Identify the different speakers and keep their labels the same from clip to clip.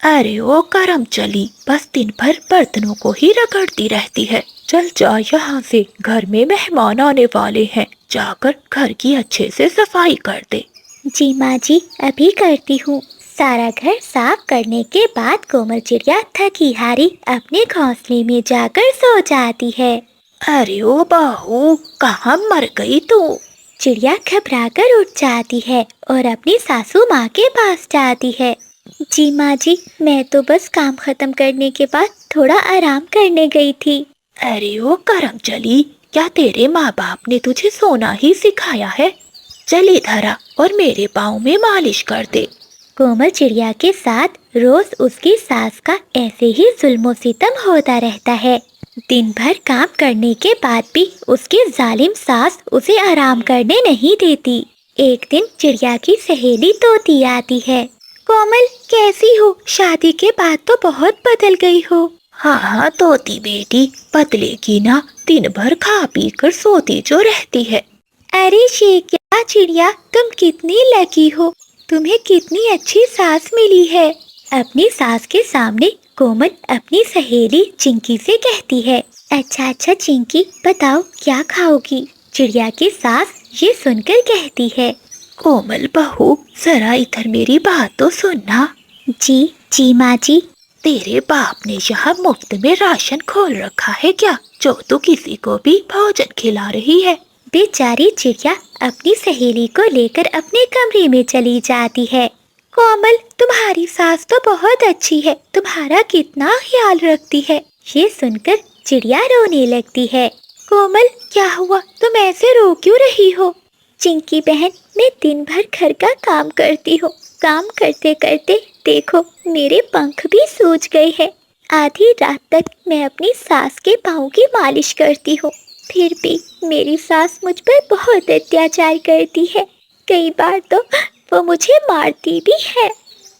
Speaker 1: अरे ओ करम चली, बस दिन भर बर्तनों को ही रगड़ती रहती है। चल जा यहाँ से, घर में मेहमान आने वाले हैं। जाकर घर की अच्छे से सफाई कर दे।
Speaker 2: जी माँ जी, अभी करती हूँ। सारा घर साफ करने के बाद कोमल चिड़िया थकी हारी अपने घोंसले में जाकर सो जाती है।
Speaker 1: अरे ओ बहू, कहाँ मर गई तू?
Speaker 2: चिड़िया घबराकर उठ जाती है और अपनी सासू माँ के पास जाती है। जी माँ जी, मैं तो बस काम खत्म करने के बाद थोड़ा आराम करने गई थी।
Speaker 1: अरे ओ करम चली, क्या तेरे माँ बाप ने तुझे सोना ही सिखाया है? चल इधर आ और मेरे पाँव में मालिश कर दे।
Speaker 2: कोमल चिड़िया के साथ रोज उसकी सास का ऐसे ही जुल्मो सितम होता रहता है। दिन भर काम करने के बाद भी उसकी जालिम सास उसे आराम करने नहीं देती। एक दिन चिड़िया की सहेली तोती आती है। कोमल, कैसी हो? शादी के बाद तो बहुत बदल गई हो।
Speaker 1: हाँ हाँ तोती बेटी, बदले की ना, दिन भर खा पी कर सोती जो रहती है।
Speaker 2: अरे ये क्या चिड़िया, तुम कितनी लकी हो। तुम्हें कितनी अच्छी सास मिली है। अपनी सास के सामने कोमल अपनी सहेली चिंकी से कहती है। अच्छा चिंकी, बताओ क्या खाओगी? चिड़िया की सास ये सुनकर कहती है।
Speaker 1: कोमल बहू, जरा इधर मेरी बात तो सुनना।
Speaker 2: जी माँ जी।
Speaker 1: तेरे बाप ने यहाँ मुफ्त में राशन खोल रखा है क्या, जो तू किसी को भी भोजन खिला रही है?
Speaker 2: बेचारी चिड़िया अपनी सहेली को लेकर अपने कमरे में चली जाती है। कोमल, तुम्हारी सास तो बहुत अच्छी है, तुम्हारा कितना ख्याल रखती है। ये सुनकर चिड़िया रोने लगती है। कोमल, क्या हुआ? तुम ऐसे रो क्यों रही हो? चिंकी बहन, मैं दिन भर घर का काम करती हूँ। काम करते करते देखो, मेरे पंख भी सूज गए हैं। आधी रात तक मैं अपनी सास के पाँव की मालिश करती हूँ, फिर भी मेरी सास मुझ पर बहुत अत्याचार करती है। कई बार तो वो मुझे मारती भी है।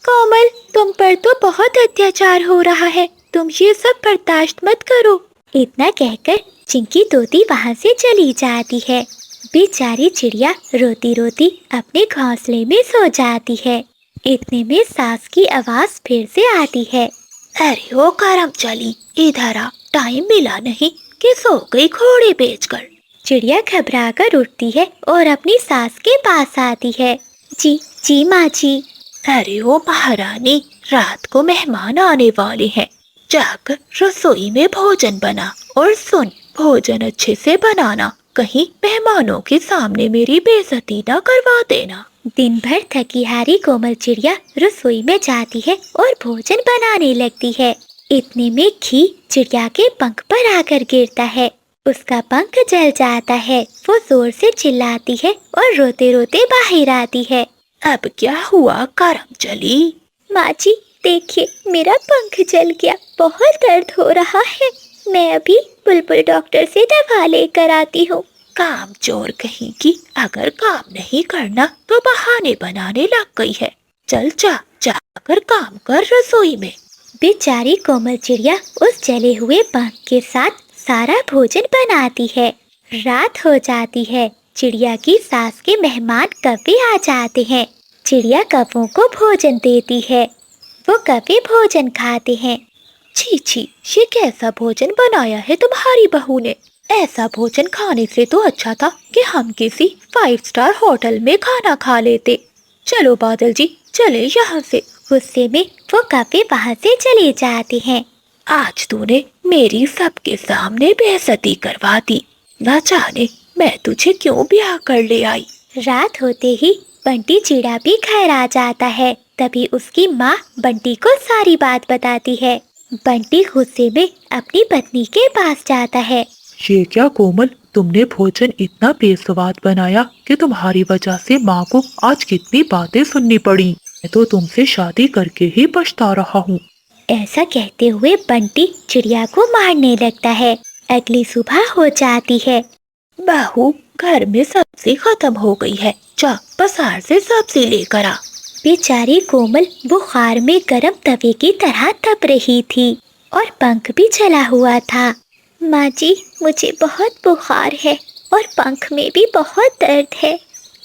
Speaker 2: कोमल, तुम पर तो बहुत अत्याचार हो रहा है, तुम ये सब बर्दाश्त मत करो। इतना कहकर चिंकी तोती वहाँ से चली जाती है। बेचारी चिड़िया रोती रोती अपने घोंसले में सो जाती है। इतने में सास की आवाज फिर से आती है।
Speaker 1: अरे ओ करम चली, इधर आ, टाइम मिला नहीं कि सो गई घोड़े बेचकर।
Speaker 2: चिड़िया घबरा कर उठती है और अपनी सास के पास आती है। जी माँ जी।
Speaker 1: अरे ओ महारानी, रात को मेहमान आने वाले हैं, जाकर रसोई में भोजन बना। और सुन, भोजन अच्छे से बनाना, कहीं मेहमानों के सामने मेरी बेइज्जती ना करवा देना।
Speaker 2: दिन भर थकी हारी कोमल चिड़िया रसोई में जाती है और भोजन बनाने लगती है। इतने में घी चिड़िया के पंख पर आकर गिरता है। उसका पंख जल जाता है। वो जोर से चिल्लाती है और रोते रोते बाहर आती है।
Speaker 1: अब क्या हुआ करम चली?
Speaker 2: माँ जी, देखिए, मेरा पंख जल गया, बहुत दर्द हो रहा है। मैं अभी बुलबुल डॉक्टर से दवा लेकर आती हूँ।
Speaker 1: काम चोर कहीं की, अगर काम नहीं करना तो बहाने बनाने लग गई है। चल जा, जाकर काम कर रसोई में।
Speaker 2: बेचारी कोमल चिड़िया उस जले हुए पंख के साथ सारा भोजन बनाती है। रात हो जाती है। चिड़िया की सास के मेहमान कभी आ जाते हैं। चिड़िया कौवों को भोजन देती है। वो कभी भोजन खाते हैं।
Speaker 1: छी छी, ये कैसा भोजन बनाया है तुम्हारी बहू ने? ऐसा भोजन खाने से तो अच्छा था कि हम किसी 5 स्टार होटल में खाना खा लेते। चलो बादल जी, चले यहाँ से।
Speaker 2: गुस्से में वो कभी वहाँ से चले जाते हैं।
Speaker 1: आज तूने मेरी सबके सामने बेइज्जती करवा दी। ना जाने मैं तुझे क्यों ब्याह कर ले आई।
Speaker 2: रात होते ही बंटी चिड़ा भी घर आ जाता है। तभी उसकी माँ बंटी को सारी बात बताती है। बंटी गुस्से में अपनी पत्नी के पास जाता है।
Speaker 3: ये क्या कोमल, तुमने भोजन इतना बेस्वाद बनाया कि तुम्हारी वजह से माँ को आज कितनी बातें सुननी पड़ी। मैं तो तुमसे शादी करके ही पछता रहा हूँ।
Speaker 2: ऐसा कहते हुए बंटी चिड़िया को मारने लगता है। अगली सुबह हो जाती है।
Speaker 1: बहू, घर में सब्जी खत्म हो गई है, जा बाजार से सब्जी लेकर आ।
Speaker 2: बेचारी कोमल बुखार में गर्म तवे की तरह तप रही थी और पंख भी जला हुआ था। माँ जी, मुझे बहुत बुखार है और पंख में भी बहुत दर्द है।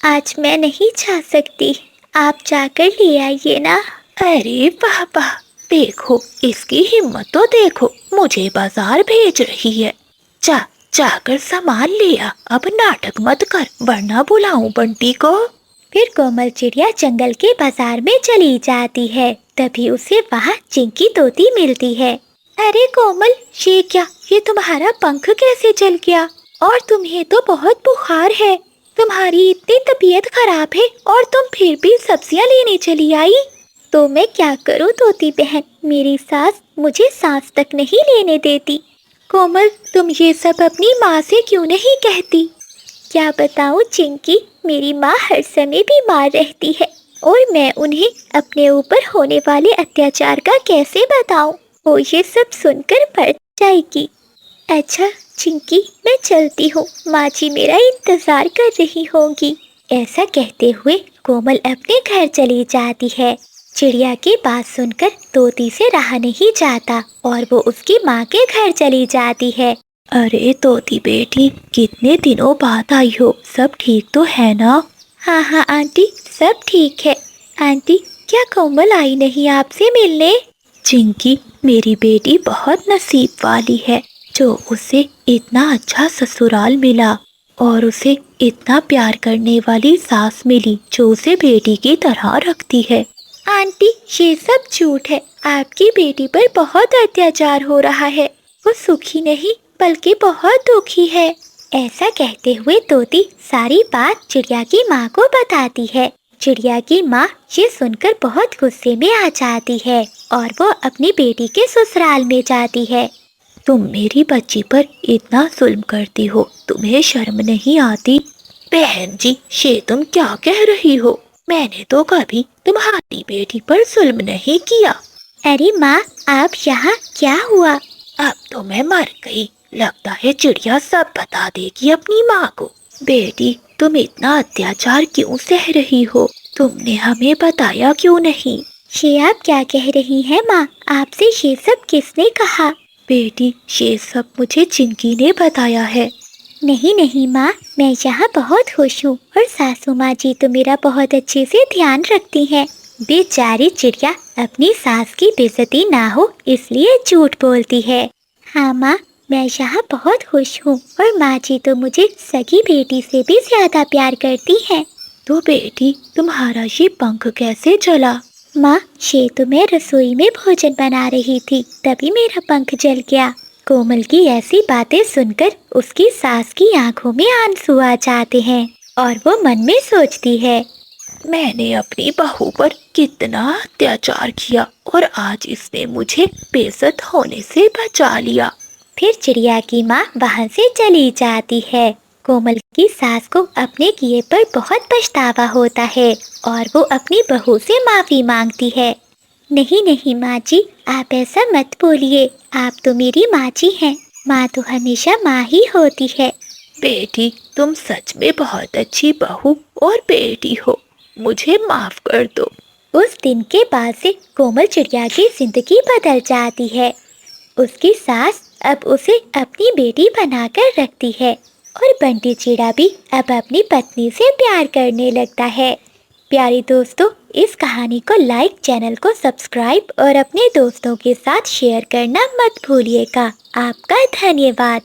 Speaker 2: आज मैं नहीं जा सकती, आप जाकर ले आइए ना।
Speaker 1: अरे वाह वाह, देखो, इसकी हिम्मत तो देखो, मुझे बाजार भेज रही है। जाकर सामान लिया, अब नाटक मत कर वरना बुलाऊं बंटी को।
Speaker 2: फिर कोमल चिड़िया जंगल के बाजार में चली जाती है। तभी उसे वहाँ चिंकी तोती मिलती है। अरे कोमल, ये क्या, ये तुम्हारा पंख कैसे जल गया? और तुम्हें तो बहुत बुखार है। तुम्हारी इतनी तबीयत खराब है और तुम फिर भी सब्जियां लेने चली आई। तो मैं क्या करूं तोती बहन, मेरी सास मुझे सांस तक नहीं लेने देती। कोमल, तुम ये सब अपनी माँ से क्यों नहीं कहती? क्या बताऊं चिंकी, मेरी माँ हर समय बीमार रहती है और मैं उन्हें अपने ऊपर होने वाले अत्याचार का कैसे बताऊं? वो ये सब सुनकर मर जाएगी। अच्छा चिंकी, मैं चलती हूँ, माँ जी मेरा इंतजार कर रही होंगी। ऐसा कहते हुए कोमल अपने घर चली जाती है। चिड़िया की बात सुनकर तोती से रहा नहीं जाता और वो उसकी माँ के घर चली जाती है।
Speaker 1: अरे तोती बेटी, कितने दिनों बाद आई हो, सब ठीक तो है ना?
Speaker 2: हाँ हाँ आंटी, सब ठीक है। आंटी, क्या कोमल आई नहीं आपसे मिलने?
Speaker 1: चिंकी, मेरी बेटी बहुत नसीब वाली है जो उसे इतना अच्छा ससुराल मिला और उसे इतना प्यार करने वाली सास मिली जो उसे बेटी की तरह रखती है।
Speaker 2: आंटी, ये सब झूठ है। आपकी बेटी पर बहुत अत्याचार हो रहा है। वो सुखी नहीं बल्कि बहुत दुखी है। ऐसा कहते हुए तोती सारी बात चिड़िया की माँ को बताती है। चिड़िया की माँ ये सुनकर बहुत गुस्से में आ जाती है और वो अपनी बेटी के ससुराल में जाती है।
Speaker 1: तुम मेरी बच्ची पर इतना जुल्म करती हो, तुम्हें शर्म नहीं आती? बहन जी, ये तुम क्या कह रही हो? मैंने तो कभी तुम्हारी बेटी पर जुल्म नहीं किया।
Speaker 2: अरे माँ, आप यहाँ, क्या हुआ?
Speaker 1: अब तो मैं मर गई। लगता है चिड़िया सब बता देगी अपनी माँ को। बेटी, तुम इतना अत्याचार क्यों सह रही हो? तुमने हमें बताया क्यों नहीं?
Speaker 2: ये आप क्या कह रही हैं माँ? आपसे ये सब किसने कहा?
Speaker 1: बेटी, ये सब मुझे चिंकी ने बताया है।
Speaker 2: नहीं नहीं माँ, मैं यहाँ बहुत खुश हूँ और सासू माँ जी तो मेरा बहुत अच्छे से ध्यान रखती हैं। बेचारी चिड़िया अपनी सास की बेइज्जती ना हो इसलिए झूठ बोलती है। हाँ माँ, मैं यहाँ बहुत खुश हूँ और माँ जी तो मुझे सगी बेटी से भी ज्यादा प्यार करती हैं।
Speaker 1: तो बेटी, तुम्हारा ये पंख कैसे जला?
Speaker 2: माँ, ये तो मैं रसोई में भोजन बना रही थी, तभी मेरा पंख जल गया। कोमल की ऐसी बातें सुनकर उसकी सास की आंखों में आंसू आ जाते हैं और वो मन में सोचती है,
Speaker 1: मैंने अपनी बहू पर कितना अत्याचार किया और आज इसने मुझे बेइज्जत होने से बचा लिया।
Speaker 2: फिर चिड़िया की माँ वहाँ से चली जाती है। कोमल की सास को अपने किए पर बहुत पछतावा होता है और वो अपनी बहू से माफ़ी मांगती है। नहीं नहीं माँ जी, आप ऐसा मत बोलिए, आप तो मेरी माँ जी हैं। माँ तो हमेशा माँ ही होती है।
Speaker 1: बेटी, तुम सच में बहुत अच्छी बहू और बेटी हो, मुझे माफ कर दो।
Speaker 2: उस दिन के बाद से कोमल चिड़िया की जिंदगी बदल जाती है। उसकी सास अब उसे अपनी बेटी बनाकर रखती है और बंटी चिड़ा भी अब अपनी पत्नी से प्यार करने लगता है। प्यारी दोस्तों, इस कहानी को लाइक, चैनल को सब्सक्राइब और अपने दोस्तों के साथ शेयर करना मत भूलिएगा। आपका धन्यवाद।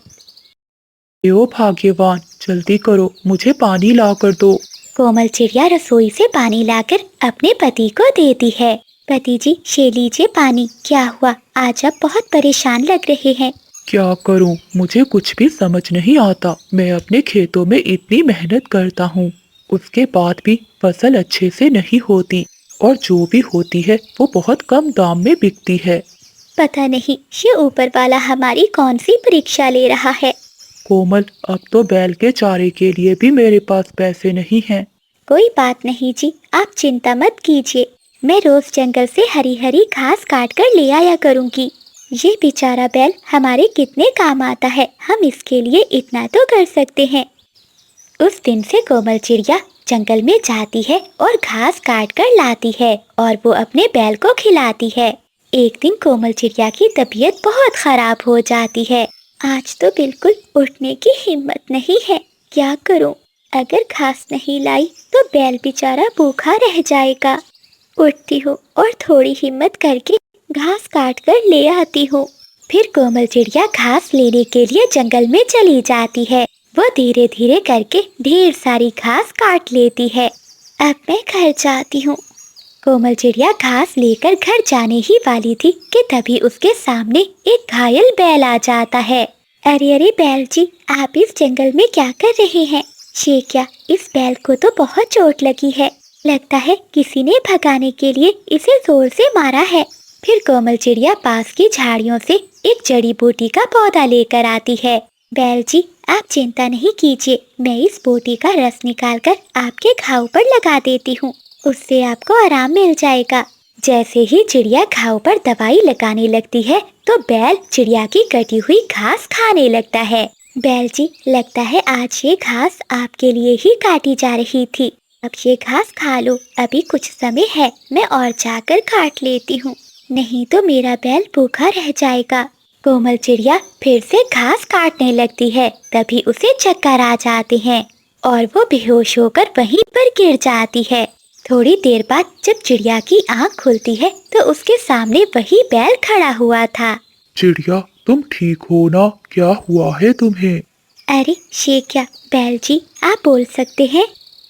Speaker 3: ओ भाग्यवान, जल्दी करो, मुझे पानी ला कर दो।
Speaker 2: कोमल चिड़िया रसोई से पानी लाकर अपने पति को देती है। पति जी, ये लीजिए पानी। क्या हुआ, आज आप बहुत परेशान लग रहे हैं।
Speaker 3: क्या करूं, मुझे कुछ भी समझ नहीं आता। मैं अपने खेतों में इतनी मेहनत करता हूं, उसके बाद भी फसल अच्छे से नहीं होती और जो भी होती है वो बहुत कम दाम में बिकती है।
Speaker 2: पता नहीं ये ऊपर वाला हमारी कौन सी परीक्षा ले रहा है।
Speaker 3: कोमल, अब तो बैल के चारे के लिए भी मेरे पास पैसे नहीं हैं।
Speaker 2: कोई बात नहीं जी, आप चिंता मत कीजिए। मैं रोज जंगल से हरी हरी घास काट कर ले आया करूँगी। ये बेचारा बैल हमारे कितने काम आता है, हम इसके लिए इतना तो कर सकते हैं। उस दिन से कोमल चिड़िया जंगल में जाती है और घास काट कर लाती है और वो अपने बैल को खिलाती है। एक दिन कोमल चिड़िया की तबीयत बहुत खराब हो जाती है। आज तो बिल्कुल उठने की हिम्मत नहीं है। क्या करूं? अगर घास नहीं लाई तो बैल बेचारा भूखा रह जाएगा। उठती हूँ और थोड़ी हिम्मत करके घास काट कर ले आती हूँ। फिर कोमल चिड़िया घास लेने के लिए जंगल में चली जाती है। वो धीरे धीरे करके ढेर सारी घास काट लेती है। अब मैं घर जाती हूँ। कोमल चिड़िया घास लेकर घर जाने ही वाली थी कि तभी उसके सामने एक घायल बैल आ जाता है। अरे अरे बैल जी, आप इस जंगल में क्या कर रहे हैं? ये क्या, इस बैल को तो बहुत चोट लगी है। लगता है किसी ने भगाने के लिए इसे जोर से मारा है। फिर कोमल चिड़िया पास की झाड़ियों से एक जड़ी बूटी का पौधा लेकर आती है। बैल जी, आप चिंता नहीं कीजिए, मैं इस बूटी का रस निकालकर आपके घाव पर लगा देती हूँ, उससे आपको आराम मिल जाएगा। जैसे ही चिड़िया घाव पर दवाई लगाने लगती है तो बैल चिड़िया की कटी हुई घास खाने लगता है। बैल जी, लगता है आज ये घास आपके लिए ही काटी जा रही थी। अब ये घास खा लो, अभी कुछ समय है, मैं और जाकर काट लेती हूँ, नहीं तो मेरा बैल भूखा रह जाएगा। कोमल चिड़िया फिर से घास काटने लगती है। तभी उसे चक्कर आ जाते हैं और वो बेहोश होकर वहीं पर गिर जाती है। थोड़ी देर बाद जब चिड़िया की आंख खुलती है तो उसके सामने वही बैल खड़ा हुआ था।
Speaker 3: चिड़िया, तुम ठीक हो ना? क्या हुआ है तुम्हें?
Speaker 2: अरे ये क्या बैल जी, आप बोल सकते हैं?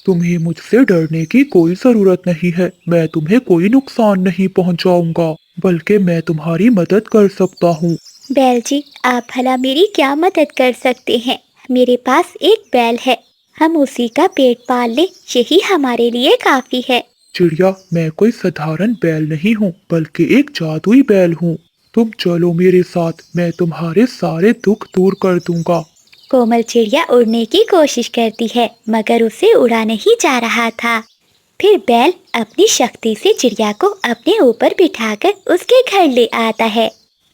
Speaker 3: तुम्हें मुझसे डरने की कोई जरूरत नहीं है। मैं तुम्हें कोई नुकसान नहीं पहुंचाऊंगा, बल्कि मैं तुम्हारी मदद कर सकता हूँ।
Speaker 2: बैल जी, आप भला मेरी क्या मदद कर सकते हैं? मेरे पास एक बैल है, हम उसी का पेट पाल ले, यही हमारे लिए काफी है।
Speaker 3: चिड़िया, मैं कोई साधारण बैल नहीं हूँ, बल्कि एक जादुई बैल हूँ। तुम चलो मेरे साथ, मैं तुम्हारे सारे दुख दूर कर दूंगा।
Speaker 2: कोमल चिड़िया उड़ने की कोशिश करती है मगर उसे उड़ा नहीं जा रहा था। फिर बैल अपनी शक्ति से चिड़िया को अपने ऊपर बिठाकर उसके घर ले आता है।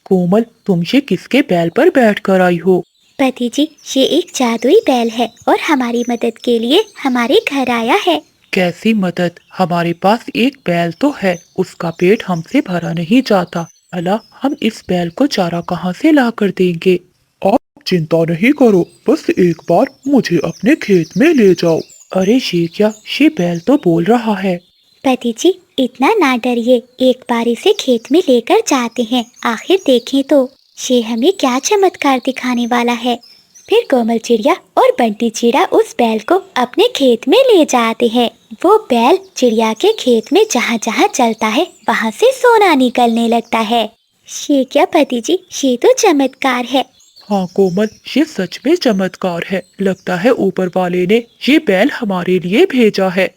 Speaker 3: कोमल, तुम ये किसके बैल पर बैठकर आई हो?
Speaker 2: पति जी, ये एक जादुई बैल है और हमारी मदद के लिए हमारे घर आया है।
Speaker 3: कैसी मदद? हमारे पास एक बैल तो है, उसका पेट हमसे भरा नहीं जाता। भला हम इस बैल को चारा कहाँ से ला कर देंगे? आप चिंता नहीं करो, बस एक बार मुझे अपने खेत में ले जाओ। अरे ये क्या, ये बैल तो बोल रहा है।
Speaker 2: पति जी, इतना ना डरिए, एक बार इसे खेत में लेकर जाते हैं, आखिर देखें तो ये हमें क्या चमत्कार दिखाने वाला है। फिर कोमल चिड़िया और बंटी चिड़ा उस बैल को अपने खेत में ले जाते हैं। वो बैल चिड़िया के खेत में जहाँ जहाँ चलता है वहाँ से सोना निकलने लगता है। ये क्या पति जी, ये तो चमत्कार है।
Speaker 3: हाँ कोमल, ये सच में चमत्कार है। लगता है ऊपर वाले ने ये बैल हमारे लिए भेजा है।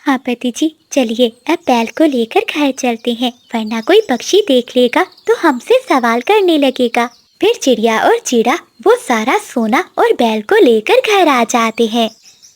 Speaker 2: हाँ पति जी, चलिए अब बैल को लेकर घर चलते हैं, वरना कोई पक्षी देख लेगा तो हमसे सवाल करने लगेगा। फिर चिड़िया और चिड़ा वो सारा सोना और बैल को लेकर घर आ जाते हैं।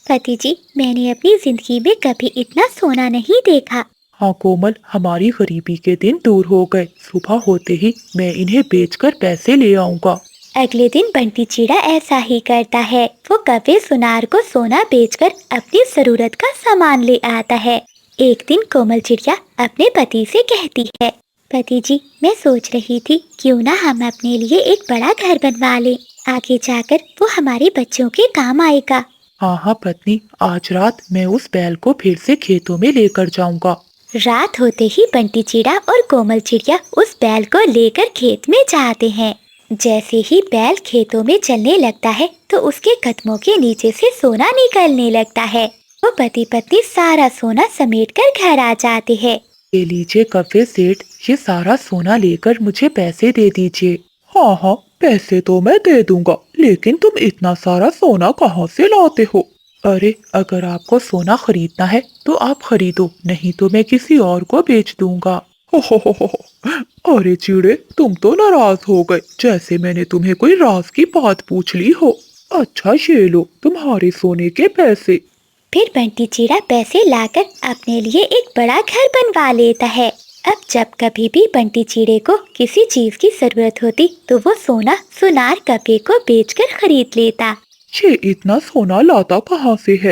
Speaker 2: पति जी, मैंने अपनी जिंदगी में कभी इतना सोना नहीं देखा।
Speaker 3: हाँ कोमल, हमारी गरीबी के दिन दूर हो गए। सुबह होते ही मैं इन्हें बेचकर पैसे ले आऊँगा।
Speaker 2: अगले दिन बंटी चिड़ा ऐसा ही करता है। वो कभी सुनार को सोना बेचकर अपनी जरूरत का सामान ले आता है। एक दिन कोमल चिड़िया अपने पति से कहती है, पति जी, मैं सोच रही थी क्यों ना हम अपने लिए एक बड़ा घर बनवा लें, आगे जाकर वो हमारे बच्चों के काम आएगा।
Speaker 3: हाँ हाँ पत्नी, आज रात मैं उस बैल को फिर से खेतों में लेकर जाऊंगा।
Speaker 2: रात होते ही बंटी चिड़ा और कोमल चिड़िया उस बैल को लेकर खेत में जाते हैं। जैसे ही बैल खेतों में चलने लगता है तो उसके कदमों के नीचे से सोना निकलने लगता है। वो पति पत्नी सारा सोना समेटकर घर आ जाते हैं।
Speaker 3: ये लीजिए कफे सेठ, ये सारा सोना लेकर मुझे पैसे दे दीजिए। हाँ हाँ, पैसे तो मैं दे दूंगा, लेकिन तुम इतना सारा सोना कहाँ से लाते हो? अरे, अगर आपको सोना खरीदना है तो आप खरीदो, नहीं तो मैं किसी और को बेच दूंगा। हो। अरे चिड़े, तुम तो नाराज हो गए, जैसे मैंने तुम्हें कोई राज की बात पूछ ली हो। अच्छा ये लो तुम्हारे सोने के पैसे।
Speaker 2: फिर बंटी चिड़ा पैसे लाकर अपने लिए एक बड़ा घर बनवा लेता है। अब जब कभी भी बंटी चिड़े को किसी चीज की जरूरत होती तो वो सोना सुनार कपे को बेचकर खरीद लेता।
Speaker 3: ये इतना सोना लाता कहाँ से है?